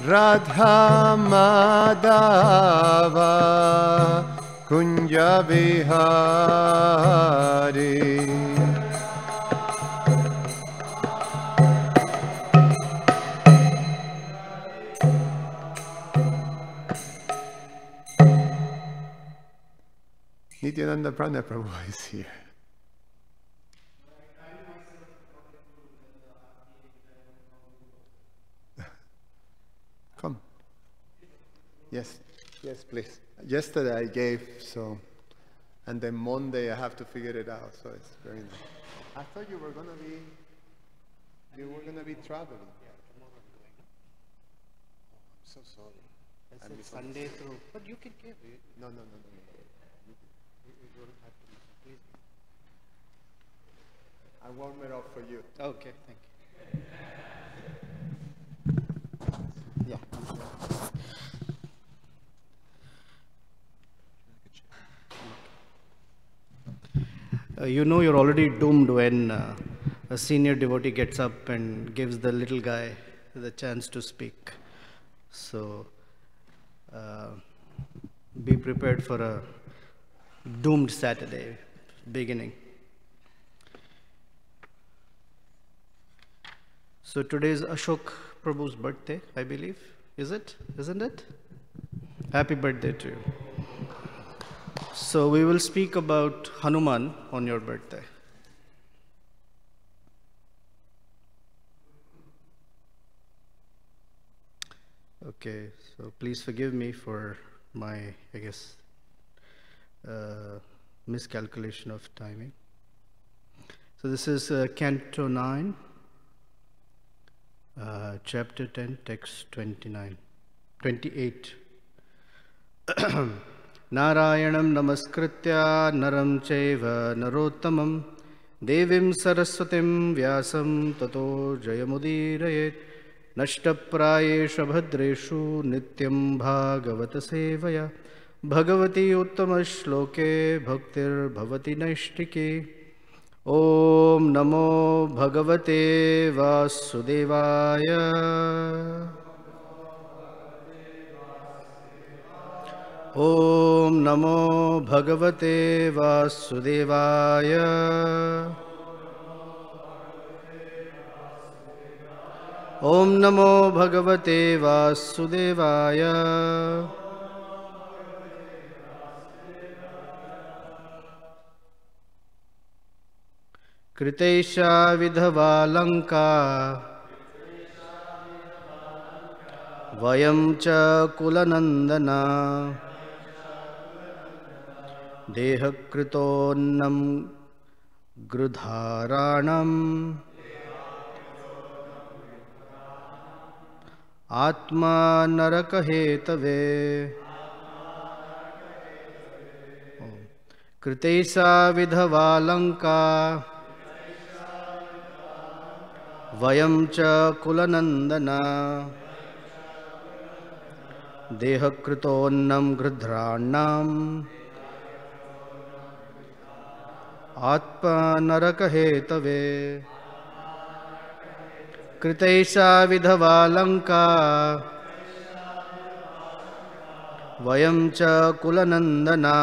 Radha Madhava Kunja Vihari. Nityananda Pran Prabhu is here. Come. Yes, yes, please. Yesterday I gave, so, and then Monday I have to figure it out, so it's very nice. I thought you were gonna be traveling. Yeah, tomorrow I'm going. I'm so sorry. I said Sunday through, but you can give it. No. You don't have to please. I warm it up for you. Okay, thank you. Yeah. You know you're already doomed when a senior devotee gets up and gives the little guy the chance to speak. So be prepared for a doomed Saturday beginning. So today is Ashok Prabhu's birthday, I believe. Is it? Isn't it? Happy birthday to you. So we will speak about Hanuman on your birthday. Okay, so please forgive me for my, I guess, miscalculation of timing. So this is Canto 9, Chapter 10, Text 28. Narayanam namaskritya naram chaiva narottamam devim saraswatim vyasam tato jayamudirayet nashtaprayesha bhadreshu nityam bhagavata sevaya bhagavati uttama shloke bhaktir bhavati naishtike. Om namo bhagavate vasudevaya. Om namo bhagavate vasudevaya. Om namo bhagavate vasudevaya. Kritesha vidhava lanka vayam cha kulanandana dehakritonnam grudharanam atma narakahetave. Kritesa vidhava lanka vayam cha kulanandana dehakritonnam grudharanam atma narakahetave. Kritesha vidhava lanka vayam cha kulanandana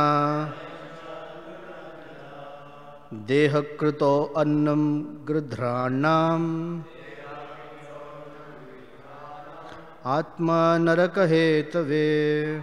dehakrito annam grudharanam atma narakahetave.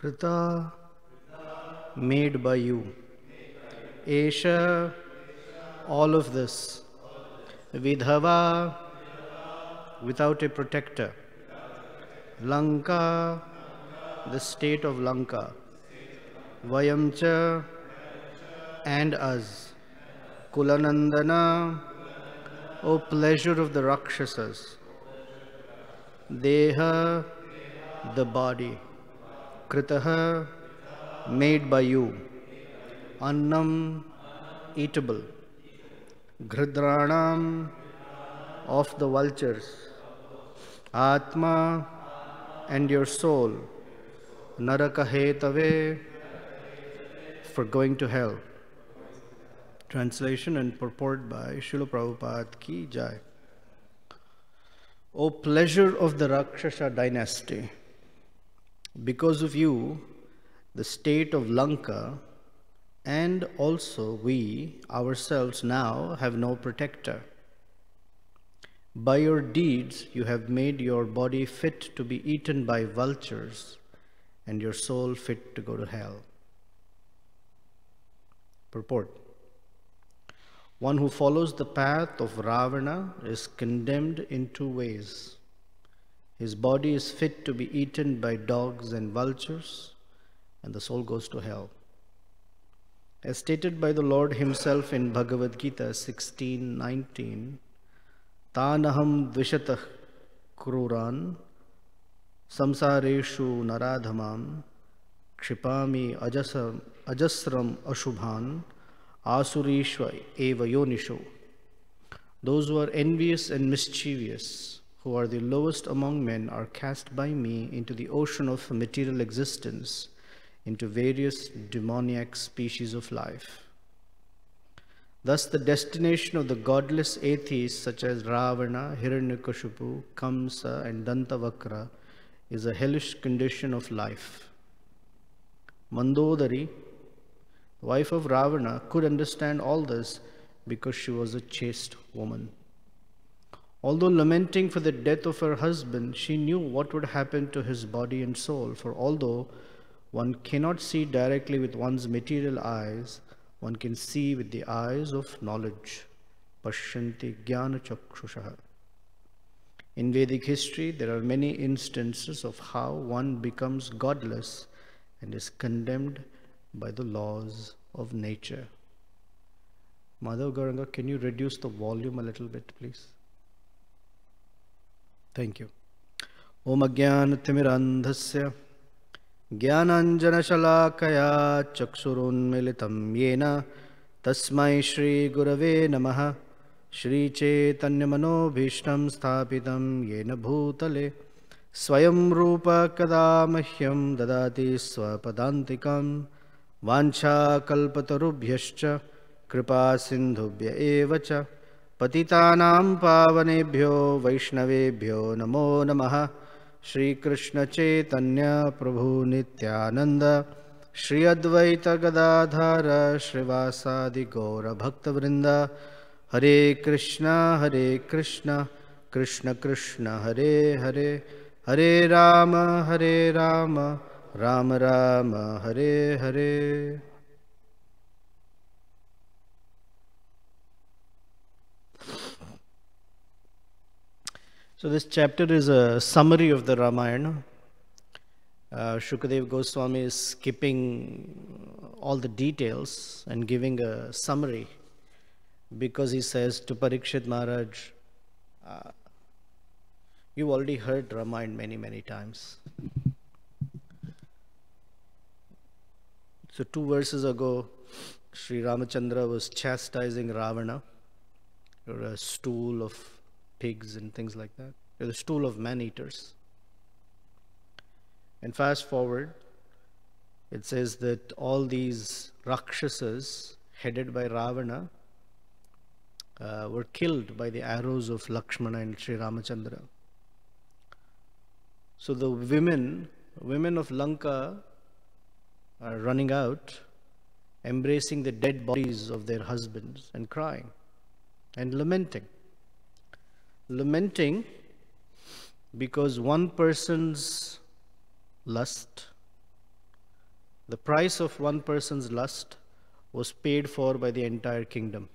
Krita, made by you. Esha, all of this. Vidhava, without a protector. Lanka, the state of Lanka. Vayamcha, and us. Kulanandana, O pleasure of the Rakshasas. Deha, the body. Kritaha, made by you. Annam, eatable. Gridranam, of the vultures. Atma, and your soul. Narakahetave, for going to hell. Translation and purport by Srila Prabhupada Ki Jai. O pleasure of the Rakshasa dynasty, because of you, the state of Lanka and also we ourselves now have no protector. By your deeds, you have made your body fit to be eaten by vultures and your soul fit to go to hell. Purport. One who follows the path of Ravana is condemned in two ways. His body is fit to be eaten by dogs and vultures, and the soul goes to hell. As stated by the Lord himself in Bhagavad Gita 16:19, Tanaham dvishatah kruran samsareshu naradhamam kshipami ajasram ashubhan asurishva eva yonisho. Those who are envious and mischievous, who are the lowest among men, are cast by me into the ocean of material existence, into various demoniac species of life. Thus, the destination of the godless atheists such as Ravana, Hiranyakashipu, Kamsa, and Dantavakra is a hellish condition of life. Mandodari, wife of Ravana, could understand all this because she was a chaste woman. Although lamenting for the death of her husband, she knew what would happen to his body and soul, for although one cannot see directly with one's material eyes, one can see with the eyes of knowledge. Pashyanti jnana chakshushaha. In Vedic history, there are many instances of how one becomes godless and is condemned by the laws of nature. Madhav Gauranga, can you reduce the volume a little bit, please? Thank you. Om Ajnanatirmirandhasya Jnananjanashalakaya Chaksurunmilitam Yena Tasmai Shri Gurave Namaha Shri Chaitanya Manobhishtam Sthapitam Yena Bhutale Swayam Rupa Kada Mahyam Dadati Swapadantikam Vancha Kalpatarubhyascha Kripa Sindhubhya Evacha Patitanam Pavanebhyo Vaishnavebhyo Namo Namaha Shri Krishna Chaitanya Prabhu Nityananda Shri Advaita Gadadhara Shrivasadi Gaura Bhakta Vrinda Hare Krishna Krishna Krishna Hare Hare Hare Rama Rama Rama Hare Hare. So this chapter is a summary of the Ramayana. Shukadeva Goswami is skipping all the details and giving a summary because he says to Parikshit Maharaj, you've already heard Ramayana many times. So 2 verses ago, Sri Ramachandra was chastising Ravana. You're a stool of pigs and things like that. You're the stool of man-eaters. And fast forward, it says that all these Rakshasas, headed by Ravana, were killed by the arrows of Lakshmana and Sri Ramachandra. So the women of Lanka are running out, embracing the dead bodies of their husbands and crying and lamenting. Lamenting because one person's lust, The price of one person's lust was paid for by the entire kingdom.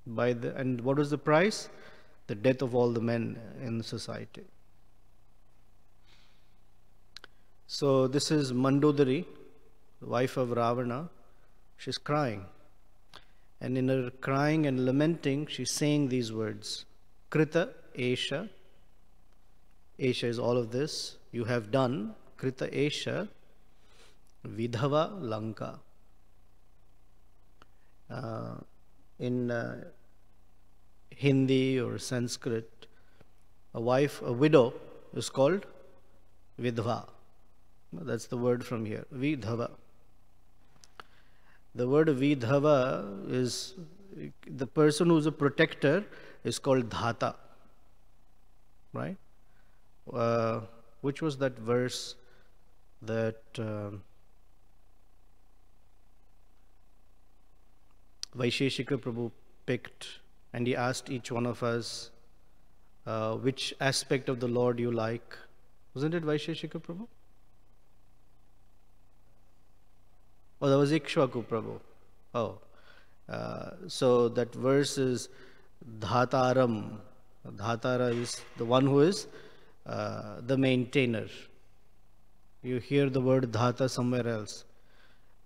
And what was the price? The death of all the men in society. So this is Mandodari, the wife of Ravana. She's crying. And in her crying and lamenting, she's saying these words. Krita Esha. Esha is all of this. You have done. Krita Esha. Vidhava Lanka. In Hindi or Sanskrit, a widow is called Vidhva. That's the word from here, Vidhava. The word Vidhava is, the person who's a protector is called Dhata. Right? Which was that verse that Vaisheshika Prabhu picked, and he asked each one of us which aspect of the Lord you like? Wasn't it Vaisheshika Prabhu? Oh, that was Ikshvaku Prabhu. Oh, so that verse is Dhataram. Dhatara is the one who is the maintainer. You hear the word Dhata somewhere else.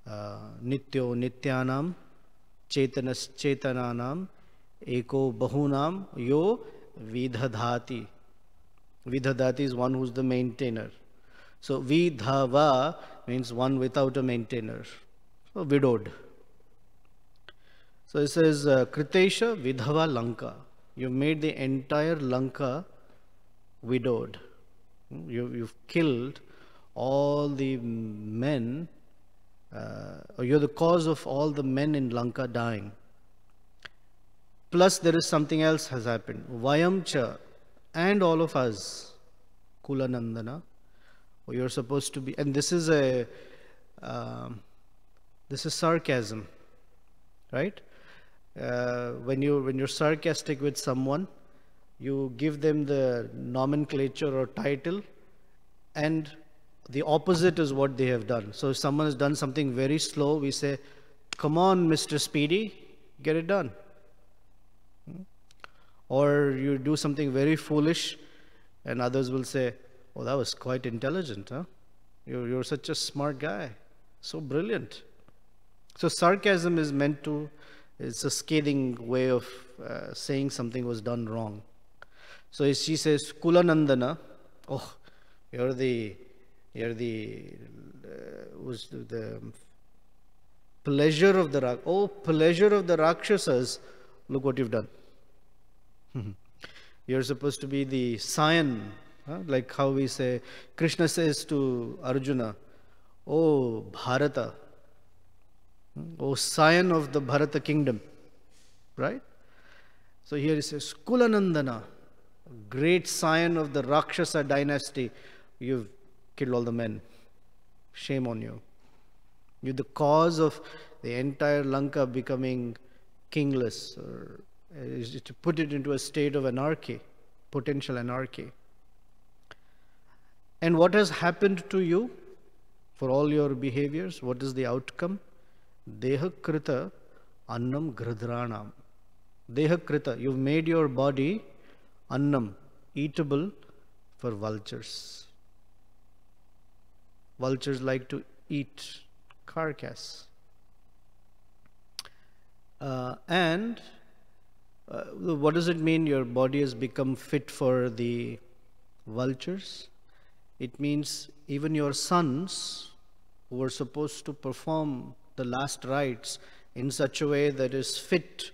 Nityo Nityanam Chetanas Chetananam Eko Bahunam Yo Vidhadhati. Vidhadhati is one who's the maintainer. So Vidhava means one without a maintainer. So widowed. So it says Kritesha Vidhava Lanka. You've made the entire Lanka widowed. You've killed all the men, or you're the cause of all the men in Lanka dying. Plus there is something else has happened. Vayamcha, and all of us, Kulanandana, you're supposed to be, and this is sarcasm, right? When you're sarcastic with someone, you give them the nomenclature or title, and the opposite is what they have done. So if someone has done something very slow, we say, "Come on, Mr. Speedy, get it done." Or you do something very foolish, and others will say, "Oh, that was quite intelligent, huh? You're such a smart guy, so brilliant." So sarcasm is meant to, it's a scathing way of saying something was done wrong. So she says, Kulanandana, oh, you're the pleasure of the pleasure of the Rakshasas, look what you've done. You're supposed to be the scion, like how we say, Krishna says to Arjuna, "Oh Bharata, oh scion of the Bharata kingdom," right? So here he says, Kulanandana, great scion of the Rakshasa dynasty, you've killed all the men. Shame on you. You're the cause of the entire Lanka becoming kingless, or to put it into a state of anarchy, potential anarchy. And what has happened to you for all your behaviors? What is the outcome? Dehakrita annam gradranam. Dehakrita, you've made your body annam, eatable for vultures. Vultures like to eat carcass. What does it mean your body has become fit for the vultures? It means even your sons who were supposed to perform the last rites in such a way that is fit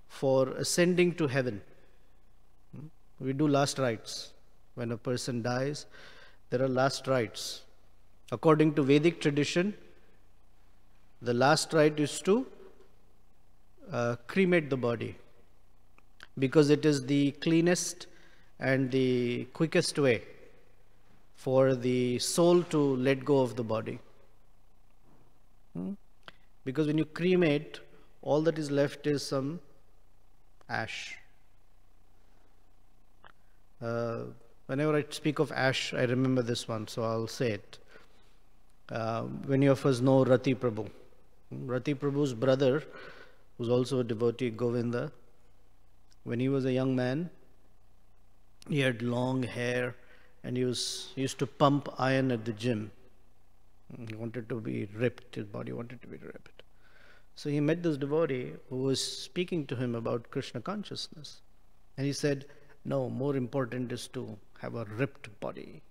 for ascending to heaven. We do last rites. When a person dies, there are last rites. According to Vedic tradition, the last rite is to cremate the body, because it is the cleanest and the quickest way for the soul to let go of the body. Because when you cremate, all that is left is some ash. Whenever I speak of ash, I remember this one, so I'll say it. Many of us know Rati Prabhu. Rati Prabhu's brother, who's also a devotee, Govinda, when he was a young man, he had long hair and he used to pump iron at the gym. He wanted to be ripped, his body wanted to be ripped. So he met this devotee who was speaking to him about Krishna consciousness. And he said, no, more important is to have a ripped body.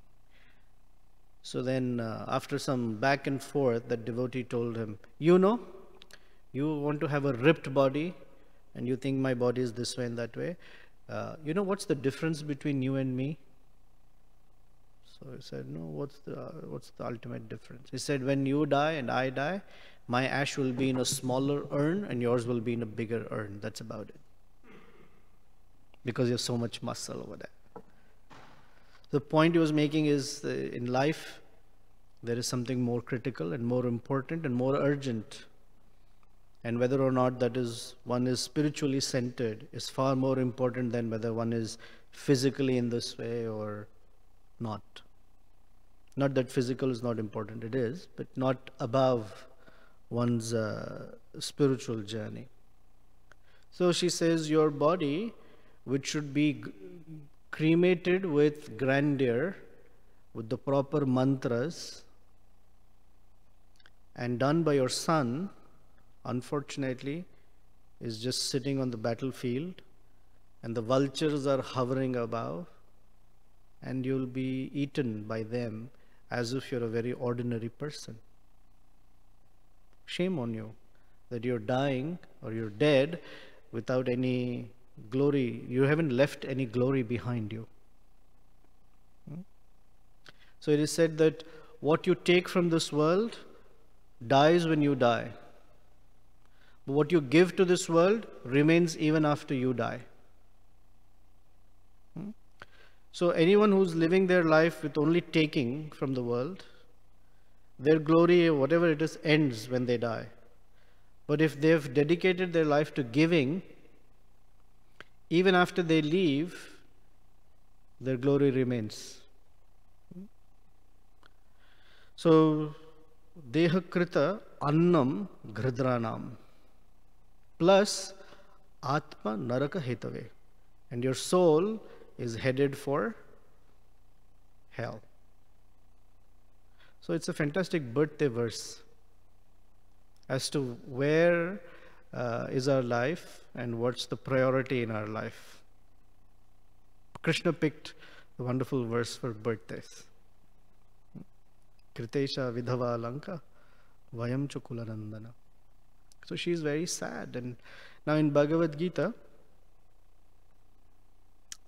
So then after some back and forth, that devotee told him, you want to have a ripped body and you think my body is this way and that way. You know what's the difference between you and me? So he said, no, what's the ultimate difference? He said, when you die and I die, my ash will be in a smaller urn and yours will be in a bigger urn. That's about it. Because you have so much muscle over there. The point he was making is, in life, there is something more critical and more important and more urgent. And whether or not one is spiritually centered is far more important than whether one is physically in this way or not. Not that physical is not important, it is, but not above one's spiritual journey. So she says, your body, which should be cremated with grandeur, with the proper mantras, and done by your son, unfortunately, is just sitting on the battlefield, and the vultures are hovering above, and you'll be eaten by them as if you're a very ordinary person. Shame on you that you're dying or you're dead without any glory. You haven't left any glory behind you. So it is said that what you take from this world dies when you die. But what you give to this world remains even after you die. So anyone who's living their life with only taking from the world, their glory, whatever it is, ends when they die. But if they've dedicated their life to giving, even after they leave, their glory remains. So, dehakrita annam ghridranam plus atma naraka hetave. And your soul is headed for hell. So it's a fantastic birthday verse as to where is our life and what's the priority in our life. Krishna picked the wonderful verse for birthdays. Kritesha vidhava lanka vayam chukulanandana. So she is very sad. And now in Bhagavad Gita,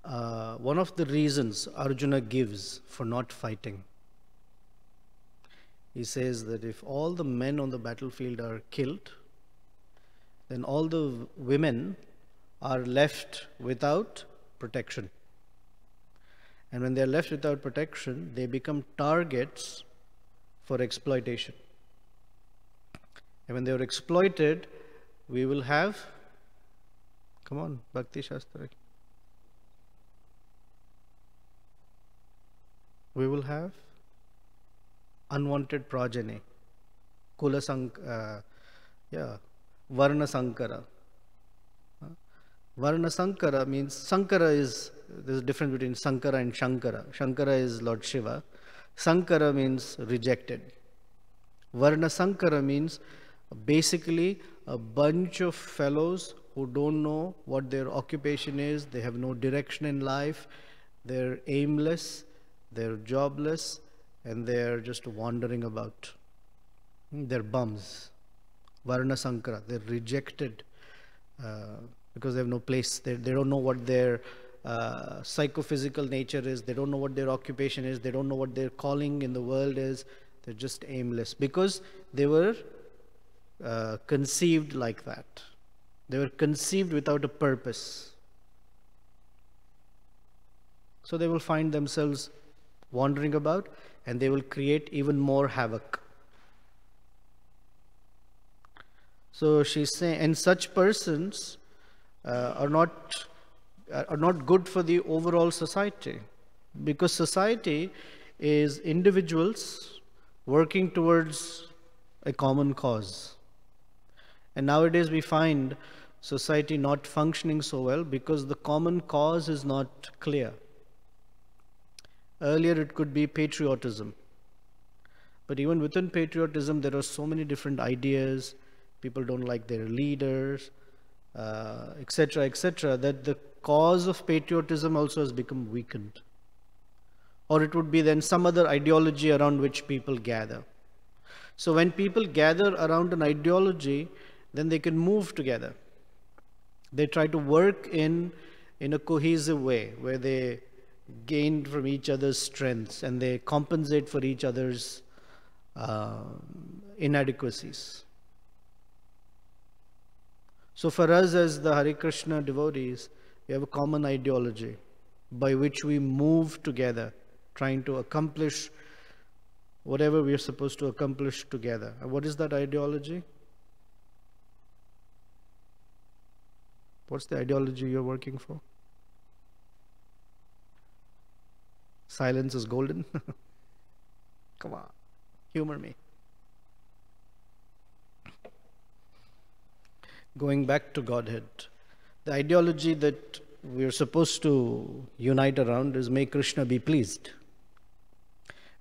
one of the reasons Arjuna gives for not fighting, he says that if all the men on the battlefield are killed, then all the women are left without protection. And when they are left without protection, they become targets for exploitation. And when they are exploited, we will have, come on, Bhakti Shastra. We will have unwanted progeny, Varna Sankara. Varna Sankara means, Sankara is, there's a difference between Sankara and Shankara. Shankara is Lord Shiva. Sankara means rejected. Varna Sankara means basically a bunch of fellows who don't know what their occupation is, they have no direction in life, they're aimless, they're jobless, and they're just wandering about. They're bums. Varna Sankara, they're rejected because they have no place. They don't know what their psychophysical nature is. They don't know what their occupation is. They don't know what their calling in the world is. They're just aimless because they were conceived like that. They were conceived without a purpose. So they will find themselves wandering about and they will create even more havoc. So she's saying, and such persons are not good for the overall society, because society is individuals working towards a common cause. And nowadays we find society not functioning so well because the common cause is not clear. Earlier it could be patriotism. But even within patriotism, there are so many different ideas. People don't like their leaders, etc., that the cause of patriotism also has become weakened. Or it would be then some other ideology around which people gather. So when people gather around an ideology, then they can move together. They try to work in a cohesive way where they gain from each other's strengths and they compensate for each other's inadequacies. So for us as the Hare Krishna devotees, we have a common ideology by which we move together, trying to accomplish whatever we are supposed to accomplish together. And what is that ideology? What's the ideology you're working for? Silence is golden. Come on, humor me. Going back to Godhead, the ideology that we are supposed to unite around is may Krishna be pleased.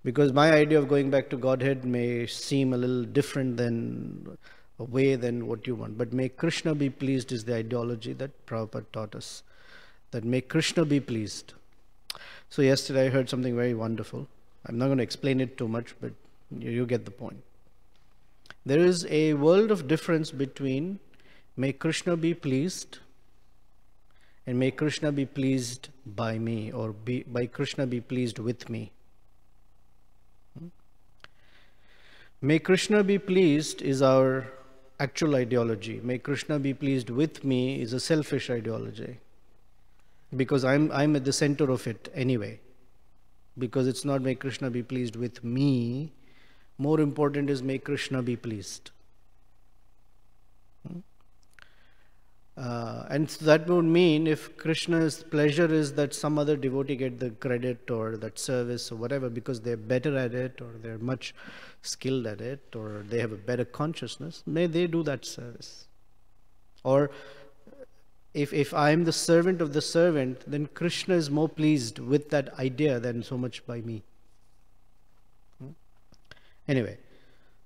Because my idea of going back to Godhead may seem a little different than what you want. But may Krishna be pleased is the ideology that Prabhupada taught us. That may Krishna be pleased. So yesterday I heard something very wonderful. I'm not going to explain it too much, but you get the point. There is a world of difference between may Krishna be pleased and may Krishna be pleased by me, or by Krishna be pleased with me. May Krishna be pleased is our actual ideology. May Krishna be pleased with me is a selfish ideology. Because I'm at the center of it anyway. Because it's not may Krishna be pleased with me. More important is may Krishna be pleased. And so that would mean if Krishna's pleasure is that some other devotee get the credit or that service or whatever because they're better at it or they're much skilled at it or they have a better consciousness, may they do that service. Or if I'm the servant of the servant, then Krishna is more pleased with that idea than so much by me. Anyway,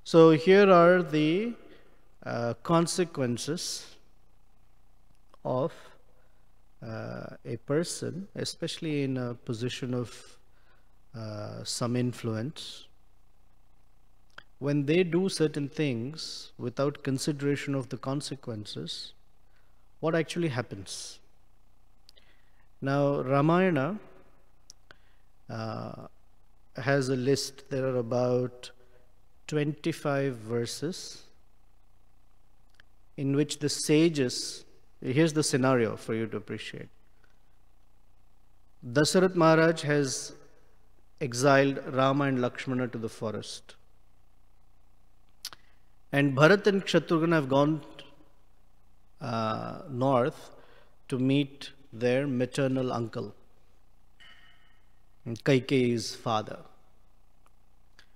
so here are the consequences of a person, especially in a position of some influence, when they do certain things without consideration of the consequences, what actually happens? Now, Ramayana has a list. There are about 25 verses in which the sages, here's the scenario for you to appreciate. Dasarat Maharaj has exiled Rama and Lakshmana to the forest. And Bharat and Shatrughan have gone north to meet their maternal uncle, Kaikeyi's father.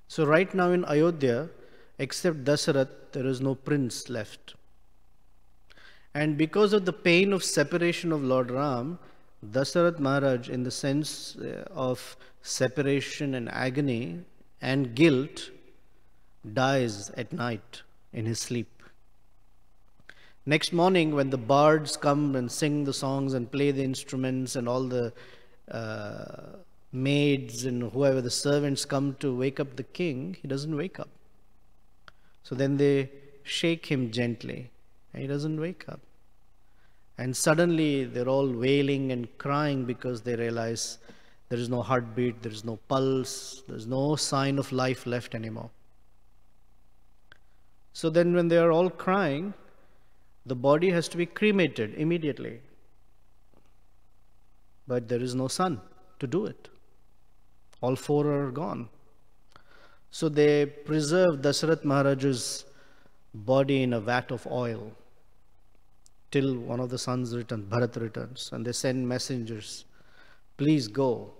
So right now in Ayodhya, except Dasarat, there is no prince left. And because of the pain of separation of Lord Ram, Dasarat Maharaj, in the sense of separation and agony and guilt, dies at night in his sleep. Next morning, when the bards come and sing the songs and play the instruments and all the maids and whoever the servants come to wake up the king, he doesn't wake up. So then they shake him gently and he doesn't wake up. And suddenly they're all wailing and crying because they realize there is no heartbeat, there is no pulse, there's no sign of life left anymore. So then when they are all crying, the body has to be cremated immediately. But there is no son to do it. All four are gone. So they preserve Dasarat Maharaj's body in a vat of oil till one of the sons returns, Bharat returns, and they send messengers, please go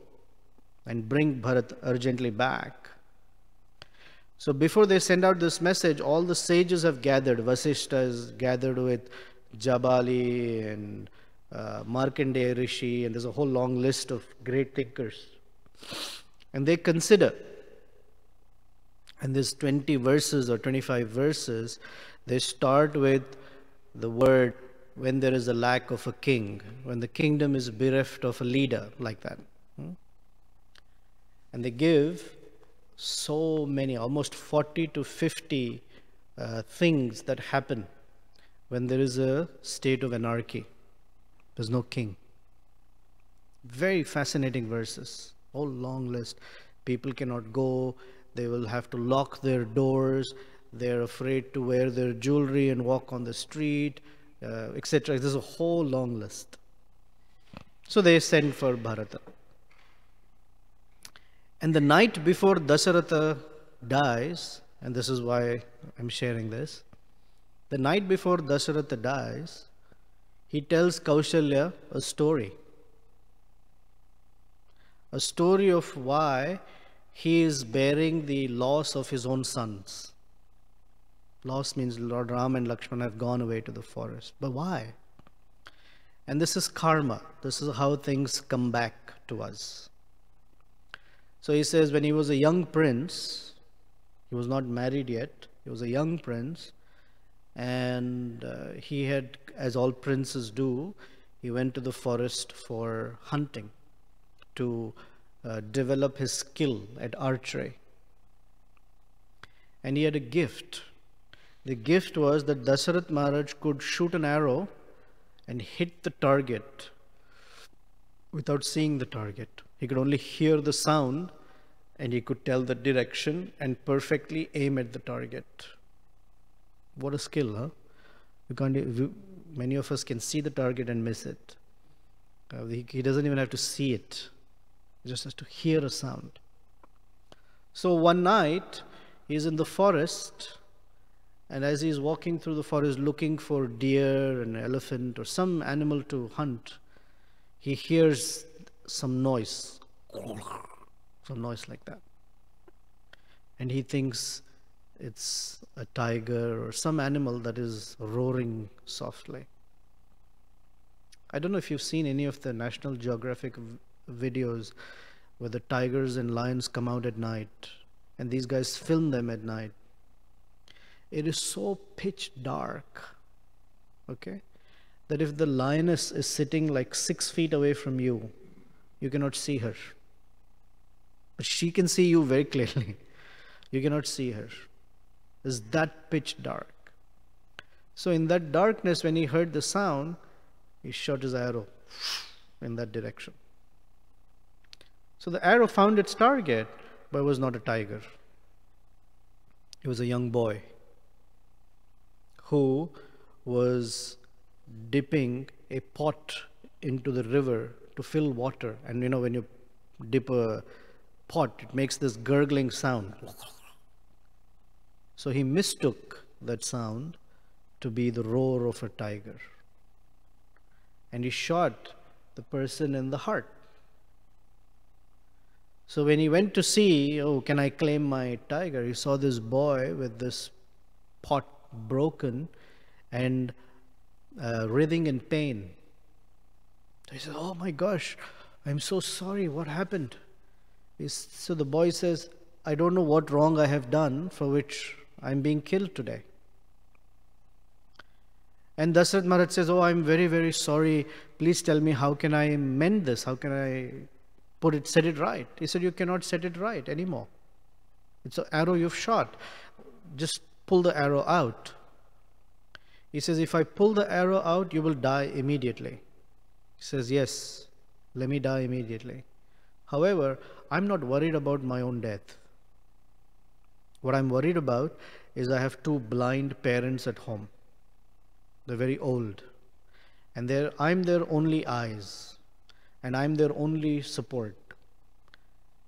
and bring Bharat urgently back. So before they send out this message, all the sages have gathered. Vasishta is gathered with Jabali and Markandeya Rishi, and there's a whole long list of great thinkers. And they consider, and there's 20 verses or 25 verses, they start with the word, when there is a lack of a king, when the kingdom is bereft of a leader, like that. And they give so many, almost 40 to 50 things that happen when there is a state of anarchy. There's no king. Very fascinating verses, whole long list. People cannot go, they will have to lock their doors, they're afraid to wear their jewelry and walk on the street, etc. There's a whole long list. So they send for Bharata. And the night before Dasharatha dies, and this is why I'm sharing this, the night before Dasharatha dies, he tells Kaushalya a story of why he is bearing the loss of his own sons. Loss means Lord Ram and Lakshmana have gone away to the forest. But why? And this is karma. This is how things come back to us. So he says when he was a young prince, he was not married yet, he was a young prince, and he had, as all princes do, he went to the forest for hunting to develop his skill at archery. And he had a gift. The gift was that Dasharatha Maharaj could shoot an arrow and hit the target without seeing the target. He could only hear the sound and he could tell the direction and perfectly aim at the target. What a skill, huh? Many of us can see the target and miss it. He doesn't even have to see it. He just has to hear a sound. So one night, he's in the forest, and as he's walking through the forest looking for deer and elephant or some animal to hunt, he hears some noise like that. And he thinks it's a tiger or some animal that is roaring softly. I don't know if you've seen any of the National Geographic videos where the tigers and lions come out at night and these guys film them at night. It is so pitch dark, okay, that if the lioness is sitting like 6 feet away from you, you cannot see her. But she can see you very clearly. You cannot see her. It's that pitch dark. So in that darkness, when he heard the sound, he shot his arrow in that direction. So the arrow found its target, but it was not a tiger. It was a young boy who was dipping a pot into the river to fill water. And you know, when you dip a pot, it makes this gurgling sound. So he mistook that sound to be the roar of a tiger. And he shot the person in the heart. So when he went to see, oh, can I claim my tiger? He saw this boy with this pot broken and writhing in pain. He said, oh my gosh, I'm so sorry, what happened? So the boy says, I don't know what wrong I have done for which I'm being killed today. And Dasharatha Maharaj says, oh, I'm very, very sorry. Please tell me, how can I mend this? How can I set it right? He said, you cannot set it right anymore. It's an arrow you've shot. Just pull the arrow out. He says, if I pull the arrow out, you will die immediately. He says, yes, let me die immediately. However, I'm not worried about my own death. What I'm worried about is I have 2 blind parents at home. They're very old. And I'm their only eyes. And I'm their only support.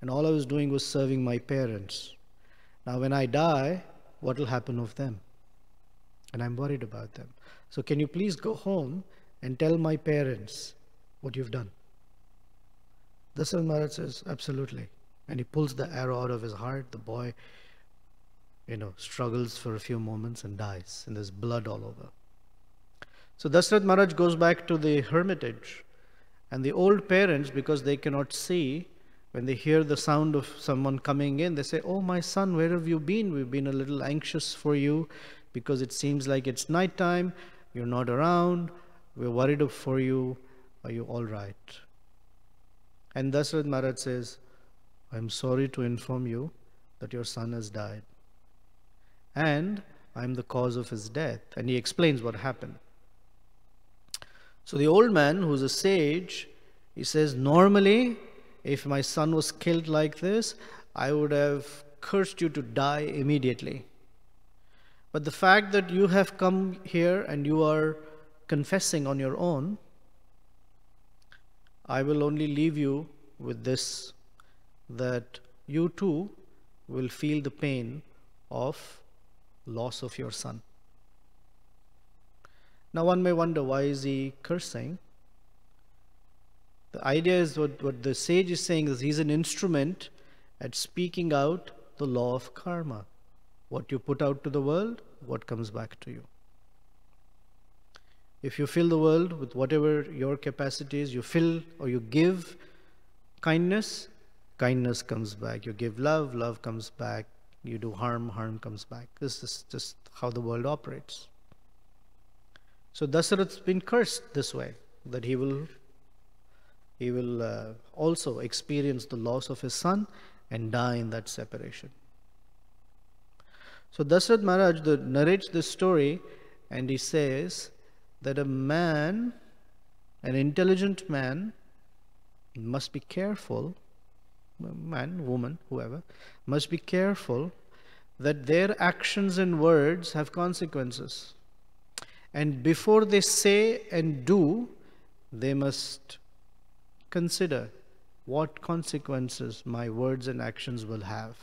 And all I was doing was serving my parents. Now when I die, what will happen of them? And I'm worried about them. So can you please go home and tell my parents what you've done? Dasharatha Maharaj says, absolutely. And he pulls the arrow out of his heart. The boy struggles for a few moments and dies, and there's blood all over. So Dasarath Maharaj goes back to the hermitage, and the old parents, because they cannot see, when they hear the sound of someone coming in, they say, "Oh, my son, where have you been? We've been a little anxious for you because it seems like it's nighttime, you're not around, we're worried for you, are you all right?" And Dasarath Maharaj says, "I'm sorry to inform you that your son has died, and I'm the cause of his death." And he explains what happened. So the old man, who's a sage, he says, "Normally, if my son was killed like this, I would have cursed you to die immediately. But the fact that you have come here and you are confessing on your own, I will only leave you with this, that you too will feel the pain of loss of your son." Now one may wonder, why is he cursing? The idea is what the sage is saying is he's an instrument at speaking out the law of karma. What you put out to the world, what comes back to you. If you fill the world with whatever your capacity is, you fill or you give kindness, kindness comes back. You give love, love comes back. You do harm, harm comes back. This is just how the world operates. So Dasarath's been cursed this way, that he will also experience the loss of his son and die in that separation. So Dasarath Maharaj narrates this story, and he says that a man, an intelligent man, must be careful, man, woman, whoever, must be careful that their actions and words have consequences. And before they say and do, they must consider what consequences my words and actions will have.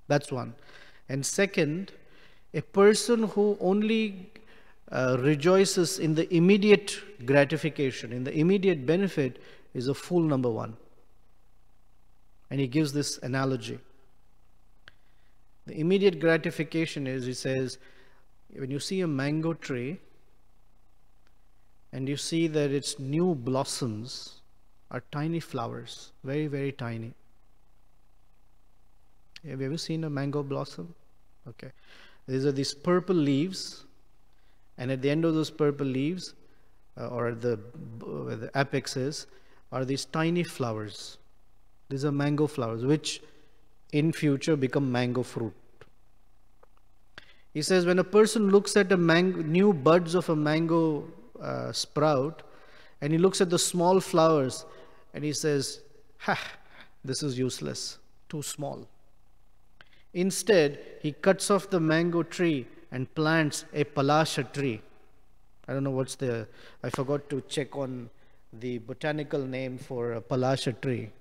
That's one. And second, a person who only rejoices in the immediate gratification, in the immediate benefit, is a fool, number one. And he gives this analogy. The immediate gratification is, he says, when you see a mango tree and you see that its new blossoms are tiny flowers, very, very tiny. Have you ever seen a mango blossom? Okay. These are these purple leaves, and at the end of those purple leaves, or at where the apex is, are these tiny flowers. These are mango flowers, which in future become mango fruit. He says when a person looks at new buds of a mango sprout, and he looks at the small flowers, and he says, "Ha, this is useless, too small." Instead, he cuts off the mango tree and plants a palasha tree. I don't know I forgot to check on the botanical name for a palasha tree.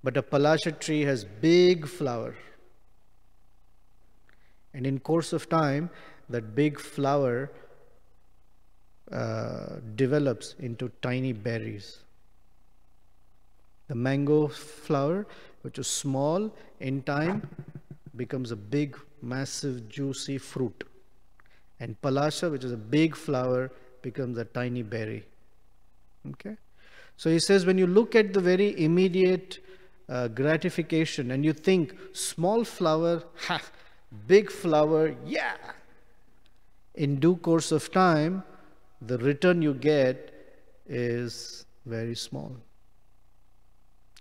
But a palasha tree has big flower. And in course of time, that big flower develops into tiny berries. The mango flower, which is small, in time becomes a big, massive, juicy fruit. And palasha, which is a big flower, becomes a tiny berry. Okay? So he says when you look at the very immediate gratification and you think, small flower, ha, big flower, yeah. In due course of time, the return you get is very small.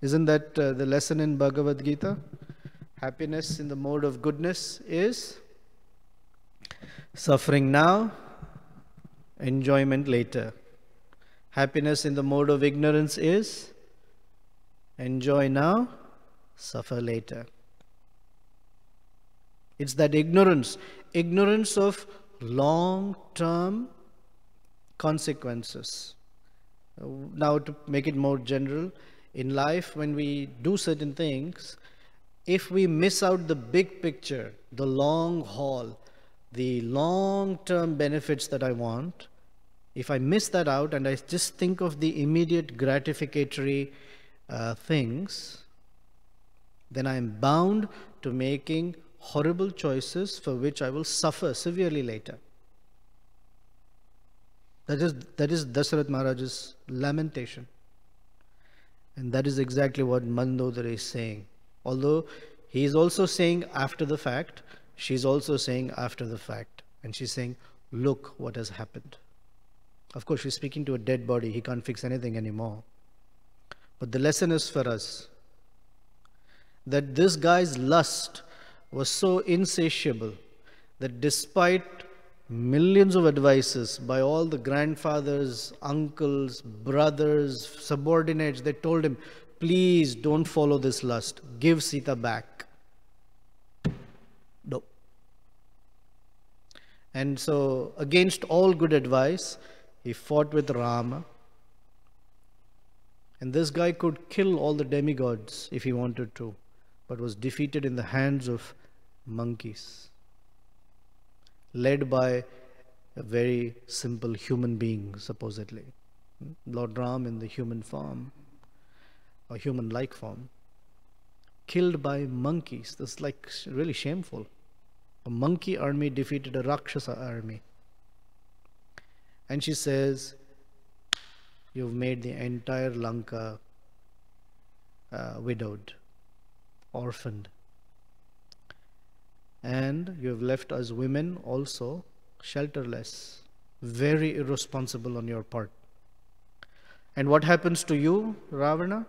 Isn't that the lesson in Bhagavad Gita? Happiness in the mode of goodness is suffering now, enjoyment later. Happiness in the mode of ignorance is enjoy now, suffer later. It's that ignorance of long-term consequences. Now, to make it more general, in life, when we do certain things, if we miss out the big picture, the long haul, the long-term benefits that I want, if I miss that out and I just think of the immediate gratificatory things, then I am bound to making horrible choices for which I will suffer severely later. That is Dasarath Maharaj's lamentation. And that is exactly what Mandodari is saying. Although he is also saying after the fact, she is also saying after the fact. And she's saying, look what has happened. Of course, she's speaking to a dead body. He can't fix anything anymore. But the lesson is for us that this guy's lust was so insatiable that despite millions of advices by all the grandfathers, uncles, brothers, subordinates, they told him, please don't follow this lust. Give Sita back. No. And so, against all good advice, he fought with Rama. And this guy could kill all the demigods if he wanted to, but was defeated in the hands of monkeys, led by a very simple human being, supposedly. Lord Ram in the human form, or human-like form, killed by monkeys. This is like really shameful. A monkey army defeated a Rakshasa army. And she says, you've made the entire Lanka widowed, orphaned. And you have left us women also shelterless. Very irresponsible on your part. And what happens to you, Ravana?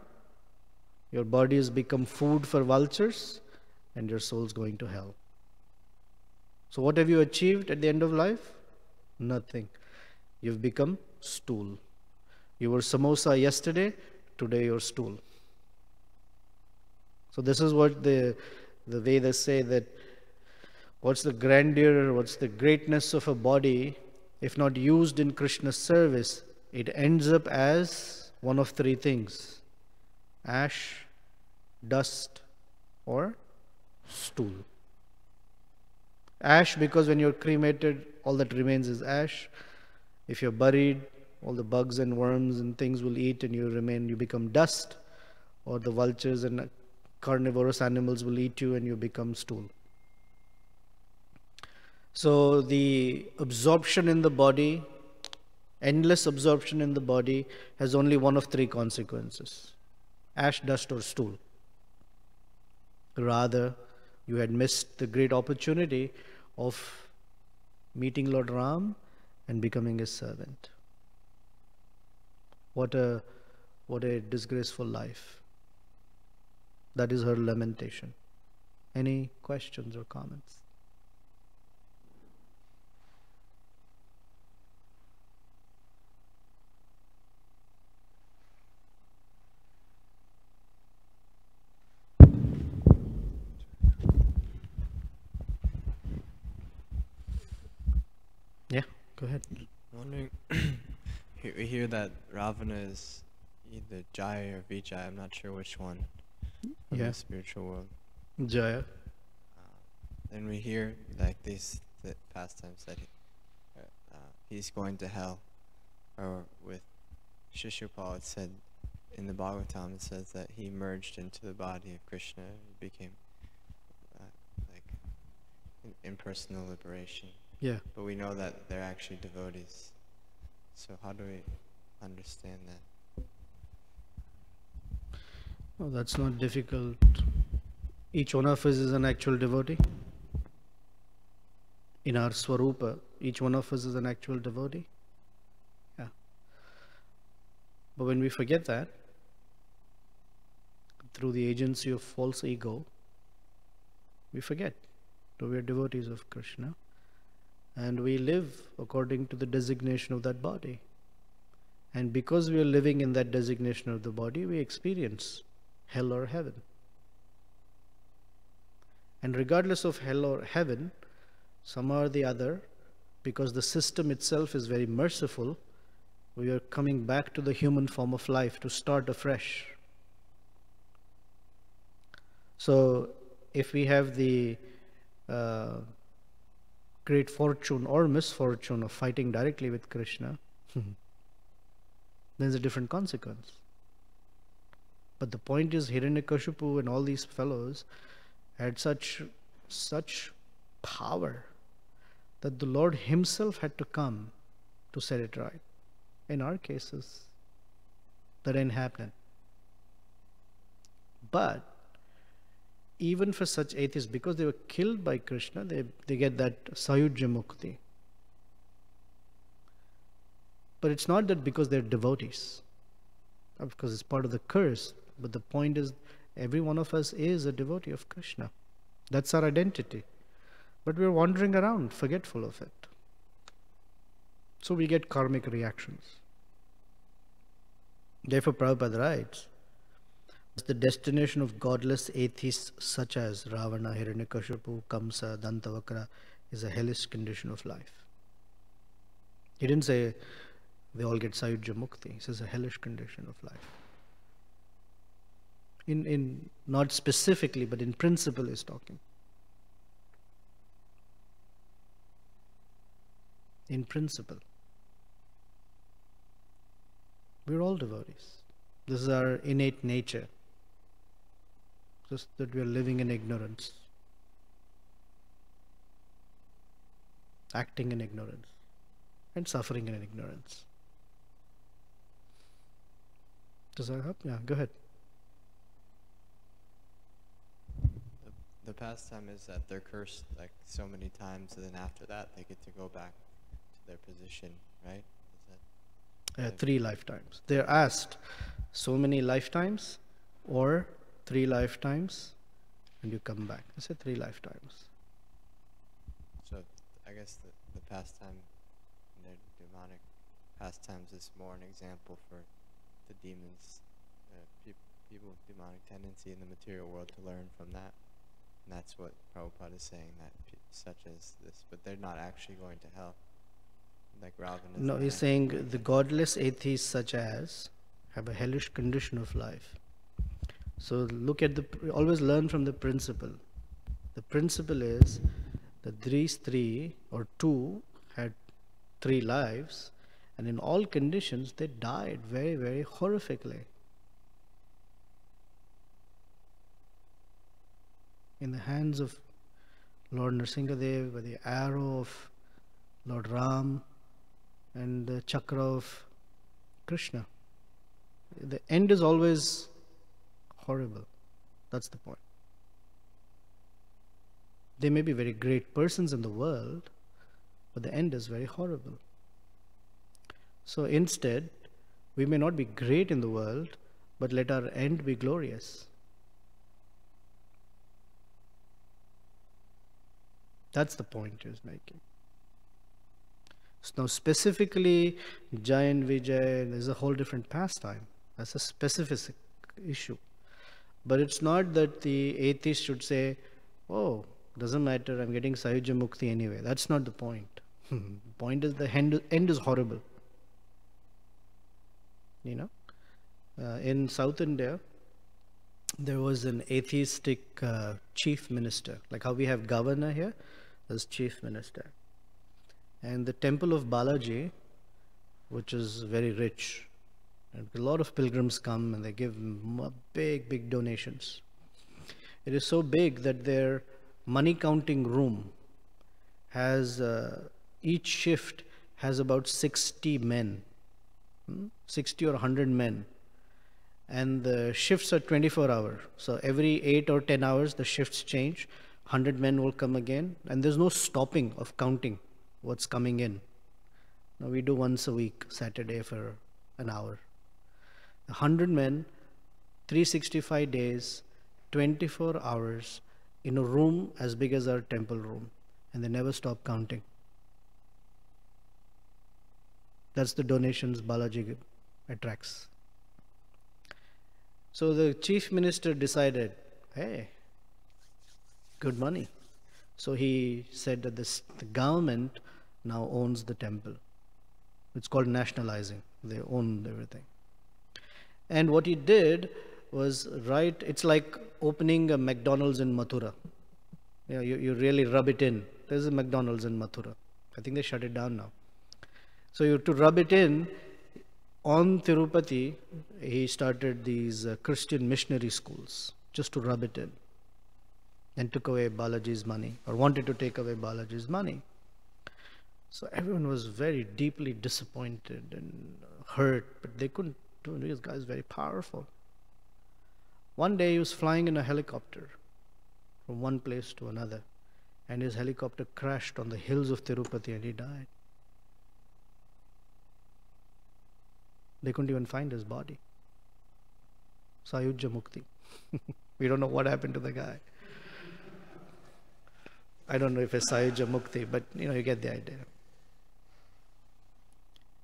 Your body has become food for vultures and your soul's going to hell. So what have you achieved at the end of life? Nothing. You've become stool. You were samosa yesterday, today you're stool. So this is what the Vedas say, that what's the grandeur, what's the greatness of a body, if not used in Krishna's service, it ends up as one of three things: ash, dust, or stool. Ash, because when you're cremated, all that remains is ash. If you're buried, all the bugs and worms and things will eat and you become dust, or the vultures and carnivorous animals will eat you and you become stool. So the absorption in the body, endless absorption in the body, has only one of three consequences: ash, dust, or stool. Rather, you had missed the great opportunity of meeting Lord Ram and becoming his servant. What a disgraceful life. That is her lamentation. Any questions or comments? Yeah, go ahead. I'm wondering, we hear that Ravana is either Jaya or Vijaya, I'm not sure which one, from the spiritual world. Jaya. Then we hear like these pastimes that he's going to hell. Or with Shishupal, it said in the Bhagavatam, it says that he merged into the body of Krishna, he became like impersonal liberation. Yeah. But we know that they're actually devotees. So how do we understand that? Oh, that's not difficult. Each one of us is an actual devotee. In our Swarupa, each one of us is an actual devotee. Yeah. But when we forget that, through the agency of false ego, we forget that we are devotees of Krishna. And we live according to the designation of that body. And because we are living in that designation of the body, we experience hell or heaven. And regardless of hell or heaven, somehow or the other, because the system itself is very merciful, we are coming back to the human form of life to start afresh. So, if we have the great fortune or misfortune of fighting directly with Krishna, there's a different consequence. But the point is, Hiranyakashipu and all these fellows had such such power that the Lord himself had to come to set it right. In our cases, that ain't happening. But even for such atheists, because they were killed by Krishna, they get that Sayujya Mukti. But it's not that because they're devotees, because it's part of the curse. But the point is, every one of us is a devotee of Krishna. That's our identity. But we're wandering around, forgetful of it. So we get karmic reactions. Therefore, Prabhupada writes, the destination of godless atheists such as Ravana, Hiranyakashipu, Kamsa, Dantavakra is a hellish condition of life. He didn't say they all get Sayujya Mukti. He says a hellish condition of life. In not specifically, but in principle he's talking. In principle. We're all devotees. This is our innate nature. Just that we are living in ignorance. Acting in ignorance. And suffering in ignorance. Does that help? Yeah, go ahead. The pastime is that they're cursed like so many times, and then after that they get to go back to their position, right? Is that 3 lifetimes. They're asked so many lifetimes or 3 lifetimes and you come back. I said 3 lifetimes. So I guess the pastime, their demonic pastimes is more an example for the demons, people with demonic tendency in the material world to learn from that. And that's what Prabhupada is saying, that such as this, but they're not actually going to hell. Like Ravana. No, he's saying the godless atheists such as have a hellish condition of life. So look at always learn from the principle. The principle is that these 3 or 2 had 3 lives, and in all conditions they died very, very horrifically. In the hands of Lord Nrsingadev, by the arrow of Lord Ram, and the chakra of Krishna. The end is always horrible. That's the point. They may be very great persons in the world, but the end is very horrible. So instead, we may not be great in the world, but let our end be glorious. That's the point he was making. So now specifically, Jai and Vijay is a whole different pastime. That's a specific issue. But it's not that the atheist should say, oh, doesn't matter, I'm getting Sayujya Mukti anyway. That's not the point. The point is the end is horrible. You know? In South India, there was an atheistic chief minister. Like how we have governor here, there's chief minister. And the temple of Balaji, which is very rich, and a lot of pilgrims come and they give big, big donations. It is so big that their money counting room has, each shift has about 60 men, 60 or 100 men. And the shifts are 24 hours. So every 8 or 10 hours, the shifts change. 100 men will come again. And there's no stopping of counting what's coming in. Now we do once a week, Saturday for an hour. 100 men, 365 days, 24 hours in a room as big as our temple room. And they never stop counting. That's the donations Balaji attracts. So the chief minister decided, hey, good money. So he said that the government now owns the temple. It's called nationalizing. They own everything. And what he did was it's like opening a McDonald's in Mathura. You know, you really rub it in. There's a McDonald's in Mathura. I think they shut it down now. So to rub it in, on Tirupati, he started these Christian missionary schools just to rub it in. and took away Balaji's money, or wanted to take away Balaji's money. So everyone was very deeply disappointed and hurt, but they couldn't do it. This guy is very powerful. One day he was flying in a helicopter from one place to another, and his helicopter crashed on the hills of Tirupati and he died. They couldn't even find his body. Sayujya Mukti. We don't know what happened to the guy. I don't know if it's Sayujya Mukti, but you get the idea.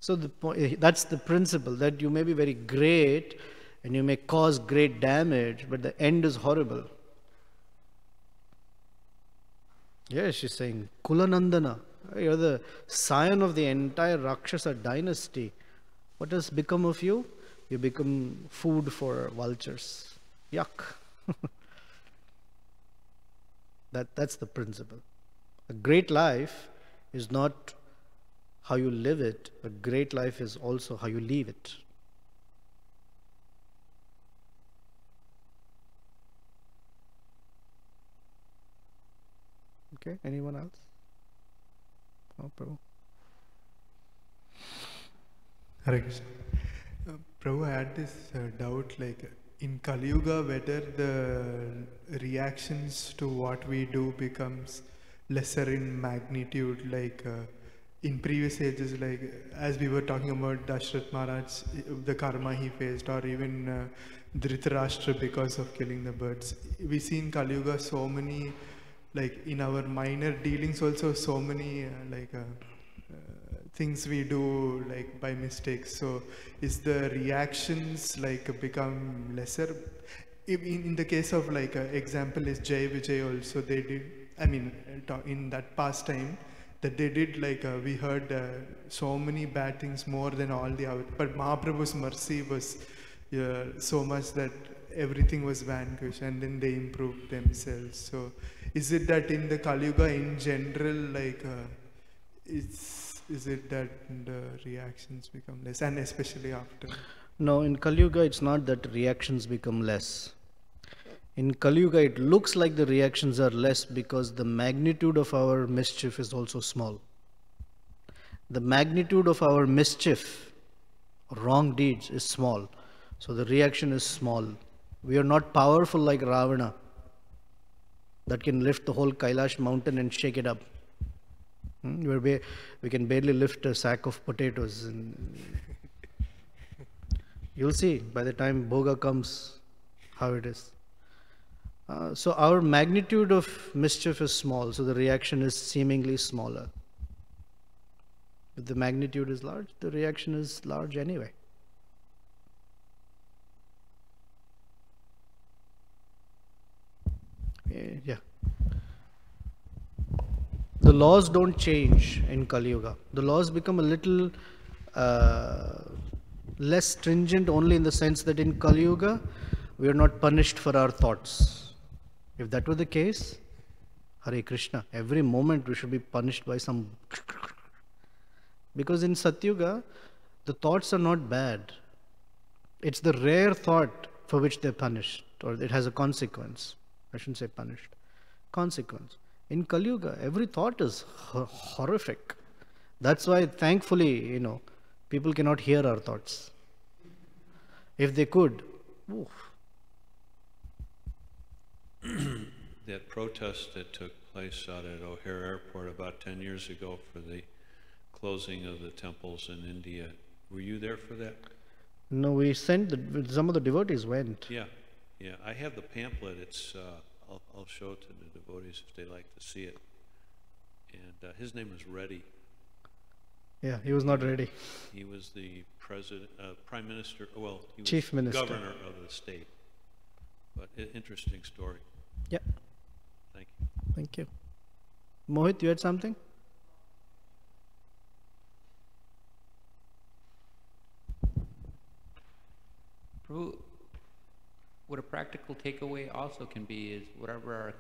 So that's the principle, that you may be very great and you may cause great damage, but the end is horrible. Yes, she's saying, Kulanandana, you're the scion of the entire Rakshasa dynasty. What has become of you? You become food for vultures. Yuck. That's the principle. A great life is not how you live it. A great life is also how you leave it. Okay, anyone else? Oh, Prabhu. Hare Krishna. Prabhu, I had this doubt, like in Kali Yuga, whether the reactions to what we do becomes lesser in magnitude, like in previous ages, like as we were talking about Dashrath Maharaj, the karma he faced, or even Dhritarashtra because of killing the birds. We see in Kali Yuga so many, like in our minor dealings also, so many things we do like by mistakes. So is the reactions like become lesser? In the case of like example is Jai Vijay also, they did, I mean in that past time that they did, like we heard so many bad things more than all the other, but Mahaprabhu's mercy was so much that everything was vanquished and then they improved themselves. So is it that in the Kali Yuga in general, like is it that the reactions become less, and especially after? No, in Kali Yuga it's not that reactions become less. In Kali Yuga it looks like the reactions are less because the magnitude of our mischief is also small. The magnitude of our mischief, wrong deeds, is small. So the reaction is small. We are not powerful like Ravana that can lift the whole Kailash mountain and shake it up. We can barely lift a sack of potatoes. And you'll see by the time Bhoga comes how it is. So our magnitude of mischief is small, so the reaction is seemingly smaller. If the magnitude is large, the reaction is large anyway. Yeah. The laws don't change in Kali Yuga. The laws become a little less stringent only in the sense that in Kali Yuga, we are not punished for our thoughts. If that were the case, Hare Krishna, every moment we should be punished by some... Because in Satyuga, the thoughts are not bad. It's the rare thought for which they're punished, or it has a consequence. I shouldn't say punished. Consequence. In Kali Yuga, every thought is horrific. That's why, thankfully, people cannot hear our thoughts. If they could, oof. That protest that took place out at O'Hare Airport about 10 years ago for the closing of the temples in India, were you there for that? No, we sent, some of the devotees went. Yeah. I have the pamphlet. It's I'll show it to the devotees if they like to see it. And his name was Reddy. Yeah, he was not ready. He was the prime minister, well, he was Chief Minister. Governor of the state. But interesting story. Yeah. Thank you. Thank you. Mohit, you had something? Prabhu, what a practical takeaway also can be is whatever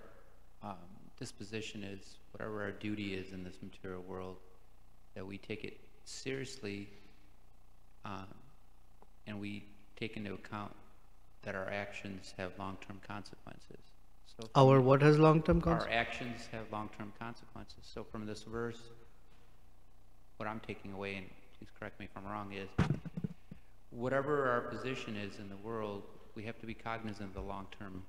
our disposition is, whatever our duty is in this material world, that we take it seriously and we take into account that our actions have long-term consequences. So Our what has long-term our consequences? actions have long-term consequences. So from this verse, what I'm taking away, and please correct me if I'm wrong, is whatever our position is in the world, we have to be cognizant of the long-term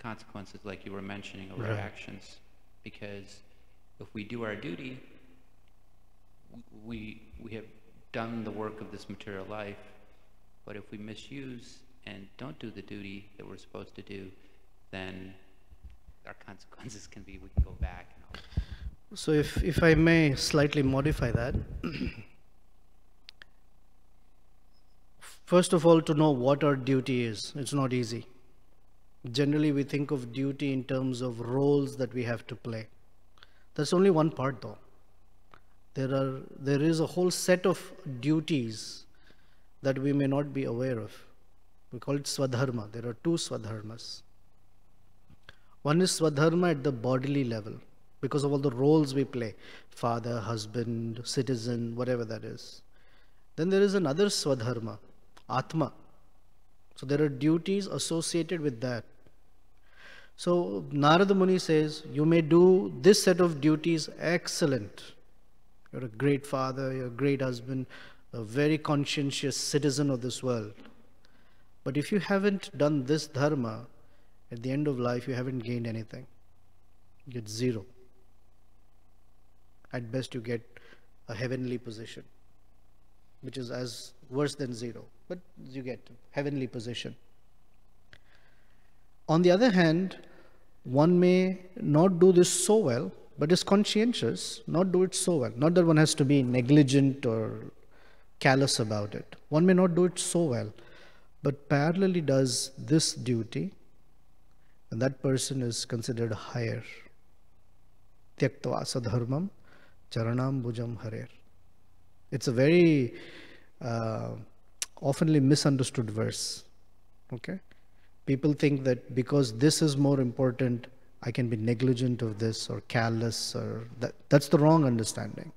consequences, like you were mentioning, of our Right. actions. Because if we do our duty, we have done the work of this material life. But if we misuse and don't do the duty that we're supposed to do, then our consequences can be we can go back and all. So if I may slightly modify that, first of all, to know what our duty is, it's not easy. Generally, we think of duty in terms of roles that we have to play. That's only one part, though. There is a whole set of duties that we may not be aware of. We call it swadharma. There are two swadharmas. One is swadharma at the bodily level, because of all the roles we play, father, husband, citizen, whatever that is. Then there is another swadharma, atma. So there are duties associated with that. So Narada Muni says, you may do this set of duties excellent. You're a great father, you're a great husband, a very conscientious citizen of this world. But if you haven't done this dharma, at the end of life, you haven't gained anything. You get zero. At best, you get a heavenly position, which is as worse than zero, but you get heavenly position. On the other hand, one may not do this so well, but is conscientious, not do it so well. Not that one has to be negligent or callous about it. One may not do it so well, but parallelly does this duty, and that person is considered higher. Tyaktva sadharmam charanam bhujam harer. It's a very oftenly misunderstood verse. Okay? People think that because this is more important, I can be negligent of this or callous, or that's the wrong understanding.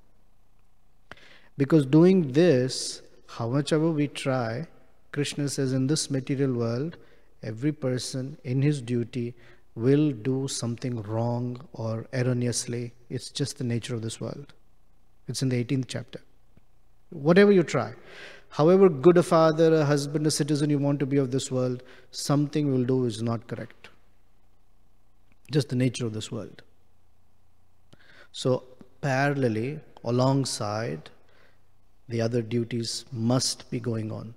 Because doing this, how much ever we try, Krishna says in this material world, every person in his duty will do something wrong or erroneously. It's just the nature of this world. It's in the 18th chapter. Whatever you try, however good a father, a husband, a citizen you want to be of this world, something you will do is not correct. Just the nature of this world. So parallelly, alongside, the other duties must be going on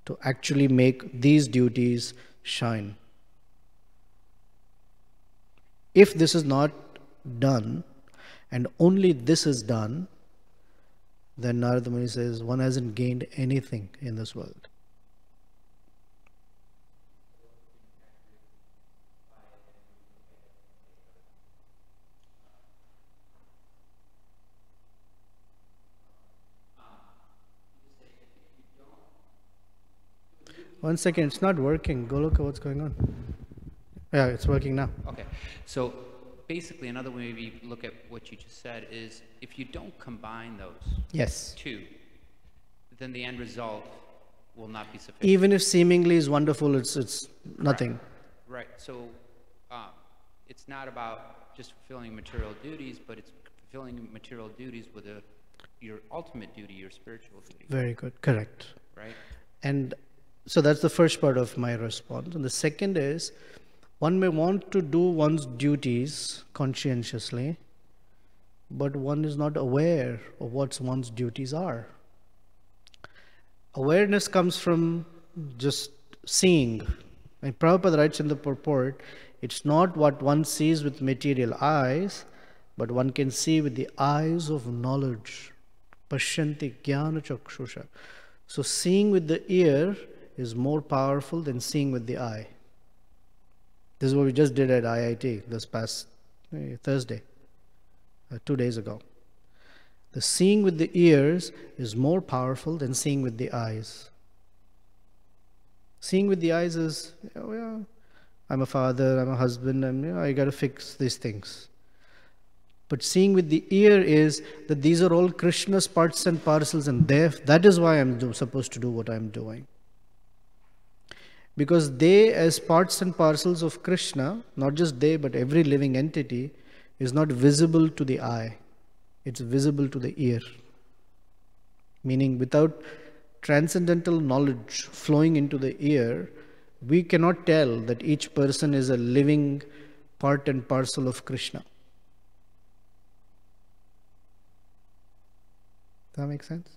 to actually make these duties shine. If this is not done, and only this is done, then Narada Muni says one hasn't gained anything in this world. One second, it's not working. Go look at what's going on. Yeah, it's working now. Okay, so basically another way we look at what you just said is if you don't combine those Yes. two, then the end result will not be sufficient. Even if seemingly is wonderful, it's nothing. Right, so it's not about just fulfilling material duties, but it's fulfilling material duties with your ultimate duty, your spiritual duty. Very good. Correct. Right? And so that's the first part of my response. And the second is, one may want to do one's duties conscientiously, but one is not aware of what one's duties are. Awareness comes from just seeing. And Prabhupada writes in the purport, it's not what one sees with material eyes, but one can see with the eyes of knowledge. Pashyanti jnana chakshusha. So seeing with the ear is more powerful than seeing with the eye. This is what we just did at IIT this past Thursday, 2 days ago. The seeing with the ears is more powerful than seeing with the eyes. Seeing with the eyes is, oh yeah, I'm a father, I'm a husband, I got to fix these things. But seeing with the ear is that these are all Krishna's parts and parcels, and that is why I'm supposed to do what I'm doing. Because they, as parts and parcels of Krishna, not just they, but every living entity, is not visible to the eye. It's visible to the ear. Meaning, without transcendental knowledge flowing into the ear, we cannot tell that each person is a living part and parcel of Krishna. Does that make sense?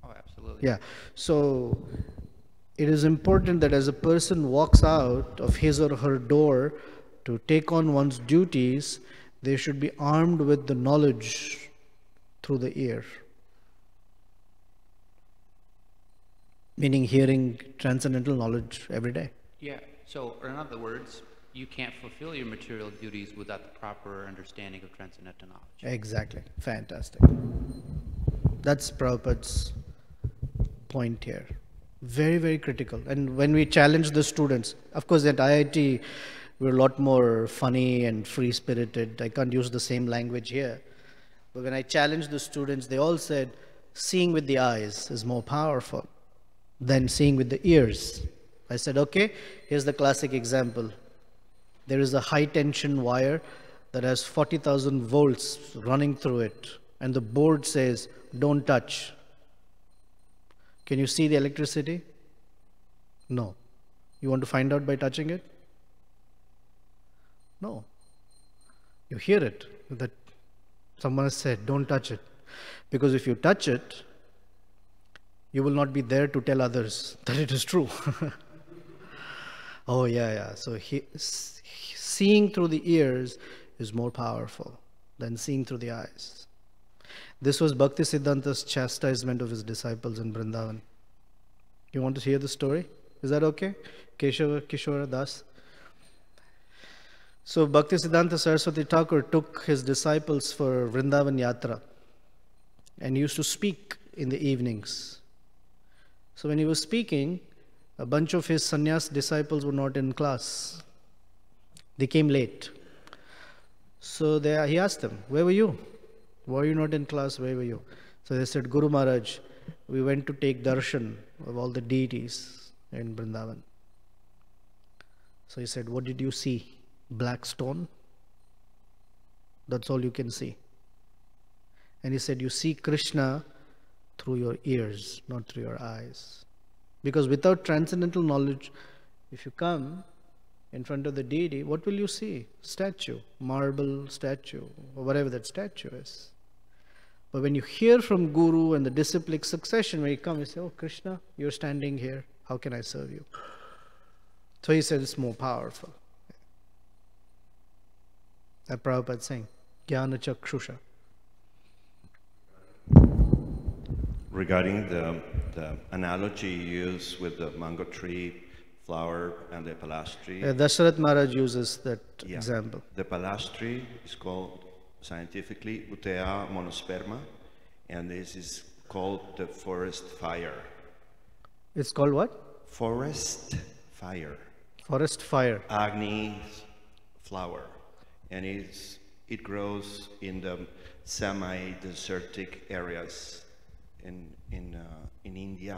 Oh, absolutely. Yeah. So it is important that as a person walks out of his or her door to take on one's duties, they should be armed with the knowledge through the ear. Meaning hearing transcendental knowledge every day. Yeah. So, or in other words, you can't fulfill your material duties without the proper understanding of transcendental knowledge. Exactly. Fantastic. That's Prabhupada's point here. Very, very critical. And when we challenge the students, of course at IIT we're a lot more funny and free-spirited. I can't use the same language here. But when I challenged the students, they all said, seeing with the eyes is more powerful than seeing with the ears. I said, okay, here's the classic example. There is a high-tension wire that has 40,000 volts running through it, and the board says, don't touch. Can you see the electricity? No. You want to find out by touching it? No. You hear it, that someone has said, don't touch it. Because if you touch it, you will not be there to tell others that it is true. Oh, yeah. So seeing through the ears is more powerful than seeing through the eyes. This was Bhaktisiddhanta's chastisement of his disciples in Vrindavan. You want to hear the story? Is that okay? Keshava Kishora Das. So Bhaktisiddhanta Saraswati Thakur took his disciples for Vrindavan Yatra and he used to speak in the evenings. So when he was speaking, a bunch of his sannyas disciples were not in class. They came late. So he asked them, where were you? Why are you not in class? Where were you? So they said, Guru Maharaj, we went to take darshan of all the deities in Vrindavan. So he said, what did you see? Black stone? That's all you can see. And he said, you see Krishna through your ears, not through your eyes. Because without transcendental knowledge, if you come in front of the deity, what will you see? Statue, marble statue, or whatever that statue is. But when you hear from Guru and the disciplic succession, when you come, you say, oh Krishna, you're standing here, how can I serve you? So he said it's more powerful. That Prabhupada saying, Jnana Chakshusha. Regarding the analogy used with the mango tree, flower, and the palastri. Dasharath Maharaj uses that example. The palastri is called scientifically Utea monosperma, and this is called the forest fire. It's called what? Forest fire. Forest fire. Agni flower, and it grows in the semi-desertic areas in India.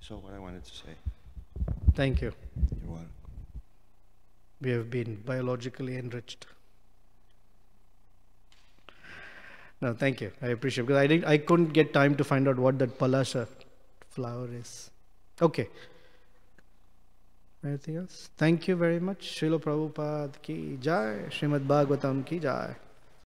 So what I wanted to say. Thank you. You're welcome. We have been biologically enriched. No, thank you. I appreciate it. Because I couldn't get time to find out what that palasha flower is. Okay. Anything else? Thank you very much. Srila Prabhupada ki jai. Srimad Bhagavatam ki jai.